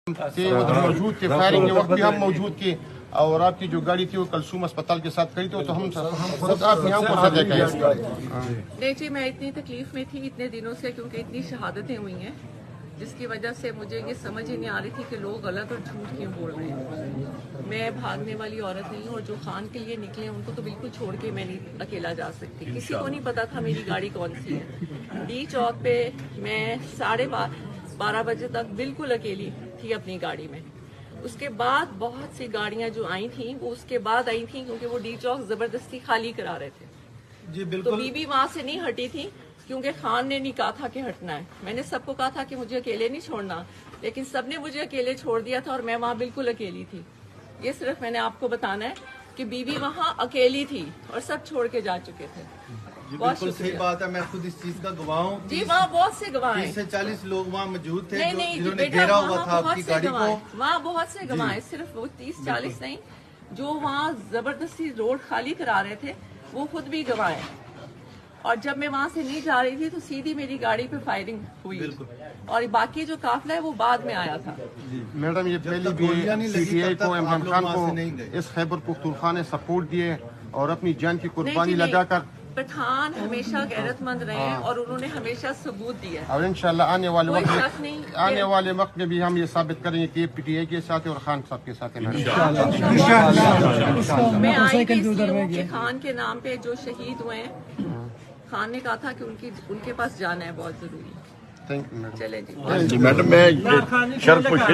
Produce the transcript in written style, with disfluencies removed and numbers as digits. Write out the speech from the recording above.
تھے ادھر موجود تھے، فائرنگ کے وقت بھی ہم موجود تھے، اور آپ کی جو گاڑی تھی وہ کلثوم اسپتال کے ساتھ کھڑی تھی، تو ہم خود آپ یہاں کو سزا کہیں۔ نہیں جی، میں اتنی تکلیف میں تھی اتنے دنوں سے، کیونکہ اتنی شہادتیں ہوئی ہیں جس کی وجہ سے مجھے یہ سمجھ ہی نہیں آ رہی تھی کہ لوگ غلط اور جھوٹ کیوں بول رہے ہیں۔ میں بھاگنے والی عورت نہیں ہوں، اور جو خان کے لیے نکلے ان کو تو بالکل چھوڑ کے میں نہیں اکیلا جا سکتی۔ کسی کو نہیں پتا تھا میری گاڑی کون سی ہے۔ ڈی چوک پہ میں 12:30 بجے تک بالکل اکیلی تھی اپنی گاڑی میں۔ اس کے بعد بہت سی گاڑیاں جو آئی تھیں وہ اس کے بعد آئی تھیں، کیونکہ وہ ڈی چوک زبردستی خالی کرا رہے تھے جی تو بالکل بی بی وہاں سے نہیں ہٹی تھی، کیونکہ خان نے نہیں کہا تھا کہ ہٹنا ہے۔ میں نے سب کو کہا تھا کہ مجھے اکیلے نہیں چھوڑنا، لیکن سب نے مجھے اکیلے چھوڑ دیا تھا، اور میں وہاں بالکل اکیلی تھی۔ یہ صرف میں نے آپ کو بتانا ہے کہ بی بی وہاں اکیلی تھی اور سب چھوڑ کے جا چکے تھے۔ جی بہت بالکل صحیح شکریہ۔ بات ہے، میں خود اس چیز کا گواہ ہوں۔ جی وہاں بہت سے گواہ 30 ہیں۔ سے 40 لوگ وہاں موجود تھے نہیں نہیں جنہوں نے بیٹا، گھیرا ہوا وہاں تھا آپ بہت کی سے گاڑی گواہ کو۔ ہیں، وہاں بہت سے گواہ ہیں، صرف وہ 30-40 نہیں، جو وہاں زبردستی روڈ خالی کرا رہے تھے وہ خود بھی گواہ ہیں۔ اور جب میں وہاں سے نہیں جا رہی تھی تو سیدھی میری گاڑی پہ فائرنگ ہوئی، اور باقی جو قافلہ ہے وہ بعد میں آیا تھا۔ میڈم یہ پہلے بھی سی ٹی آئی کو، عمران خان کو اس خیبر پختونخوا نے سپورٹ دیے اور اپنی جان کی قربانی نہیں جی، لگا کر، پٹھان ہمیشہ غیرت مند رہے ہیں اور انہوں نے ہمیشہ ثبوت دیا ہے۔ اور انشاءاللہ آنے والے کوئی وقت شک نہیں آنے والے وقت میں بھی ہم یہ ثابت کریں گے کہ یہ پی ٹی آئی کے ساتھ ہے اور خان صاحب کے ساتھ ہے۔ میں آئی بھی اس لیے ہوں کہ خان کے نام پہ جو شہید ہوئے ہیں، خان نے کہا تھا کہ ان کے پاس جانا ہے بہت ضروری۔ Thank you madam. چلے جی میڈم میں شرف و شریف